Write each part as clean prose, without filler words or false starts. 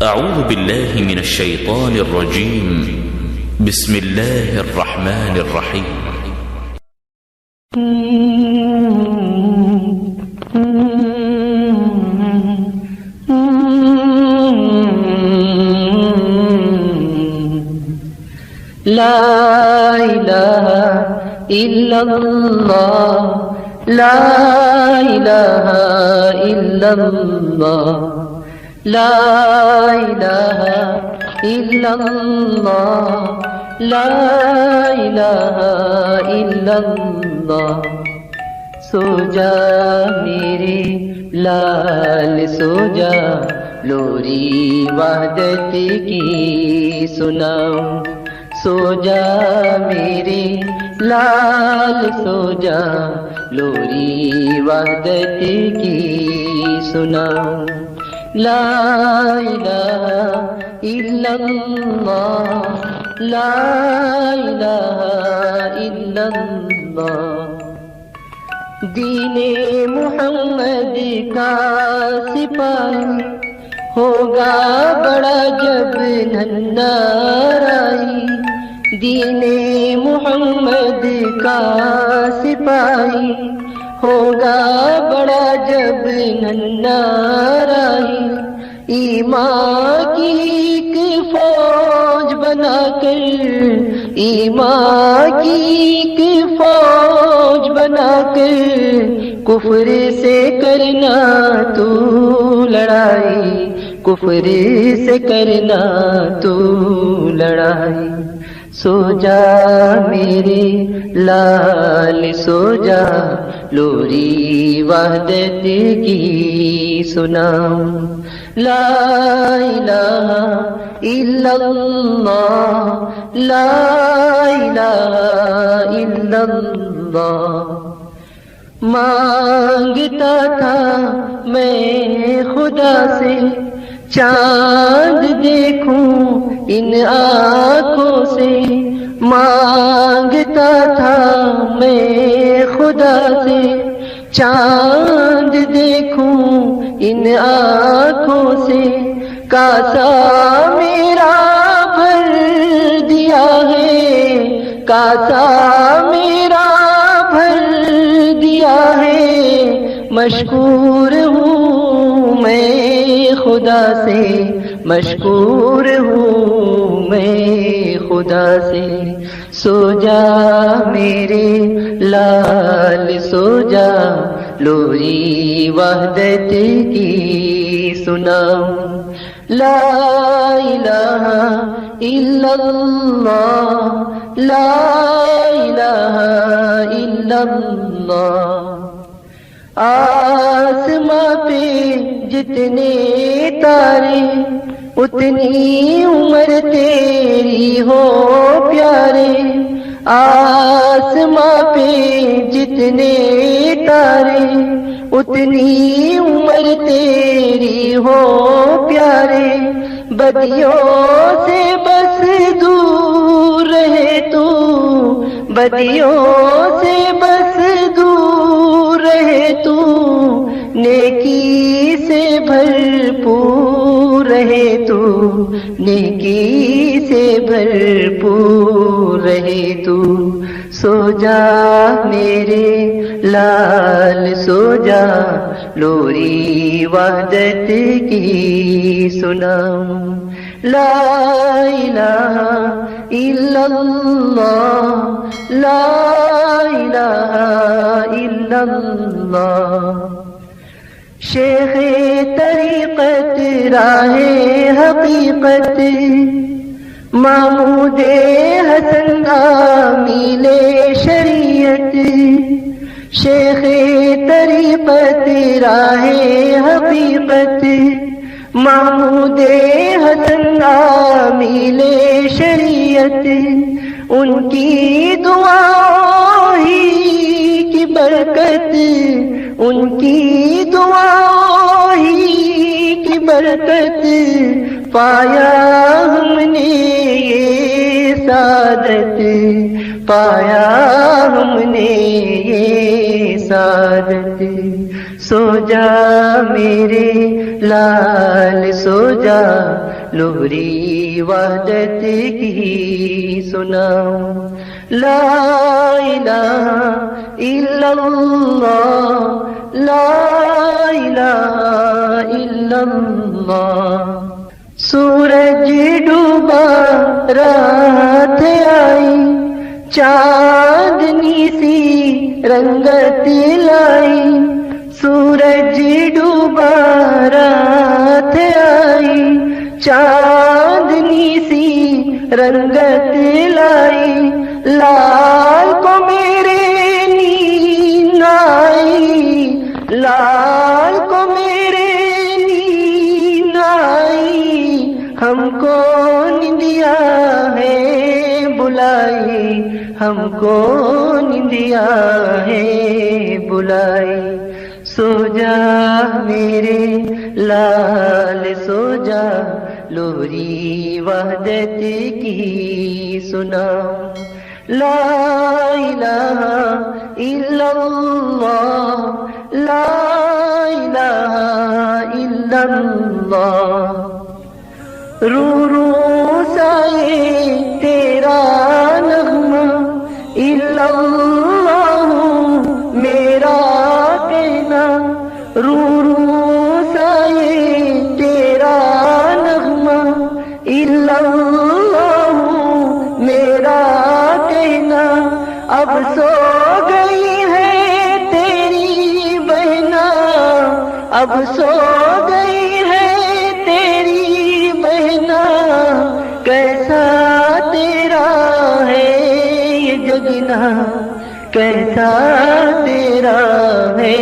أعوذ بالله من الشيطان الرجيم. بسم الله الرحمن الرحيم. لا إله إلا الله، لا إله إلا الله، لا إله إلا الله، لا إله إلا الله. سو جا میرے لال سو جا، لوری وحدت کی سناؤں. سو جا میرے لال سو جا، لوری وحدت کی سناؤں. لا الہ الا اللہ، لا الہ الا اللہ. دین محمد کا سپاہی ہوگا بڑا جب ننارائی. دین محمد کا سپاہی ہوگا بڑا جب ننارائی. ایمان کی ایک فوج بنا کر، ایمان کی ایک فوج بنا کر، کفر سے کرنا تو لڑائی، کفر سے کرنا تو لڑائی. سو جا میرے لال سو جا، لوری وحدت کی سناؤں. لا الہ الا اللہ، لا الہ الا اللہ. مانگتا تھا میں خدا سے چاند دیکھوں ان آنکھوں سے. مانگتا تھا میں خدا سے چاند دیکھوں ان آنکھوں سے. کاسا میرا بھر دیا ہے، کاسا میرا بھر دیا ہے. مشکور ہوں میں خدا سے، مشکور ہوں میں خدا سے. سو جا میرے لال سو جا، لوری وحدت کی سناؤں. لا الہ الا اللہ، لا الہ الا اللہ. آسماں پہ جتنے تارے، اتنی عمر تیری ہو پیارے. آسماں پہ جتنے تارے، اتنی عمر تیری ہو پیارے. بدیوں سے بس دور رہے تو، بدیوں سے بس دور رہے تو، نیکی سے بھرپور رہے تو، نیکی سے بھرپور رہے تو. سو جا میرے لال سو جا، لوری وحدت کی سناؤں. لا الہ الا اللہ، لا الہ الا اللہ. شیخ طریقت راہ حقیقت، محمود حسن عامل شریعت. شیخ طریقت راہ حقیقت، محمود حسن عامل شریعت. ان کی دعا ہی کی برکت، ان کی دعا ہی کی برکت، پایا ہم نے یہ سعادت، پایا ہم نے یہ سعادت. سو جا میرے لال سو جا، لوری وحدت کی سناؤں۔ لا الہ الا اللہ، لا الہ الا اللہ۔ سورج ڈوبا رات آئی، چاندنی سی رنگت لائی، سورج ڈوبا رات آئی، چاندنی سی رنگت لائی، لال کو میرے نیند آئی، لال کو میرے نیند آئی، ہم کو نیندیا ہے بلائی، ہم کو نیندیا ہے بلائی۔ سو جا میرے لال سو جا، لوری وحدت کی سناؤں۔ لا الہ الا اللہ، لا الہ الا اللہ۔ رو رو سائے تیرا نغمہ، الا اللہ میرا کہنا، رو رو سائے تیرا نغمہ، الا اللہ میرا کہنا۔ اب سو گئی ہے تیری بہنا، اب سو گئی ہے تیری بہنا، کیسا تیرا ہے یہ جگنا، کیسا تیرا ہے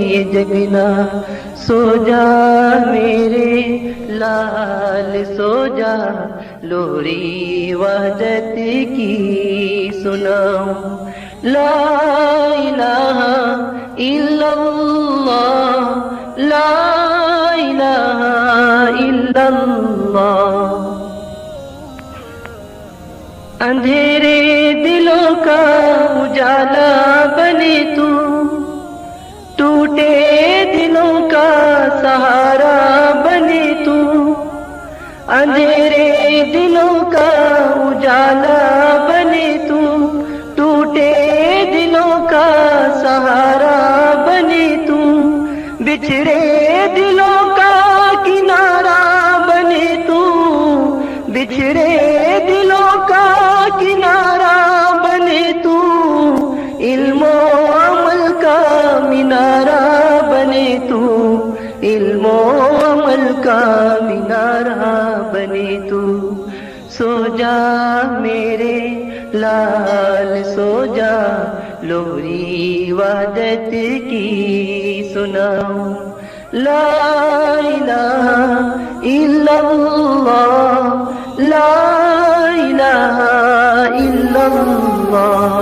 یہ جگنا۔ سو جا میرے لال سو جا، لوری وحدت کی سناؤں۔ لا الہ الا اللہ، لا الہ الا اللہ۔ اندھیرے دلوں کا اجالا بنے تو، ٹوٹے دلوں کا سہارا بنے تو، اندھیرے دلوں کا اجالا بنے تو، ٹوٹے دلوں کا سہارا بنے تو، بچھڑے دلوں کا کنارہ بنے تو، بچھڑے دلوں کا کنارہ بنے تو، علم و عمل کا مینارہ بنے تو، علم و عمل کا مینارہ بنے تو۔ سو جا میرے لال سو جا، لوری وحدت کی سناؤں۔ لا الہ الا اللہ، لا الہ الا اللہ۔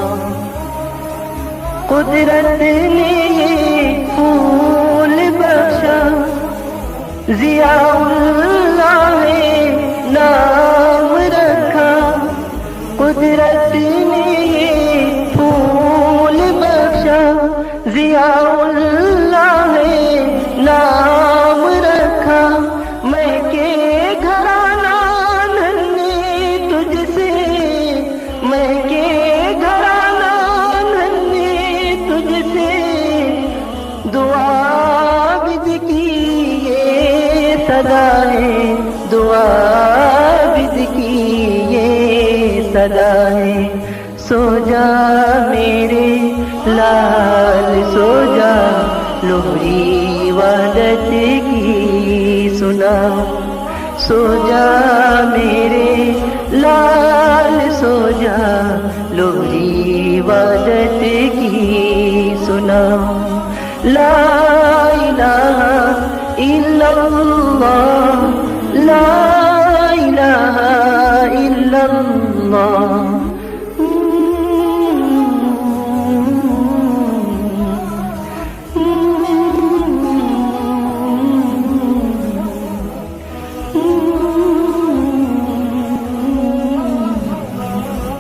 قدرت نے یہ پھول بخشا، ضیاء اللہ نے نام رکھا، قدرت نے یہ پھول بخشا، ضیاء اللہ نے نام رکھا۔ میں کے گھرانہ ننھے تجھ سے، میں کے گھرانہ ننھے تجھ سے، دعا بد کی یہ صدا ہے، دعا بد کی یہ صدا ہے۔ سو جا میرے لال سو جا، لوری وحدت کی سناؤں۔ سو جا میرے لال سو جا، لوری وحدت کی سناؤں۔ لا الہ الا اللہ، لا الہ الا اللہ۔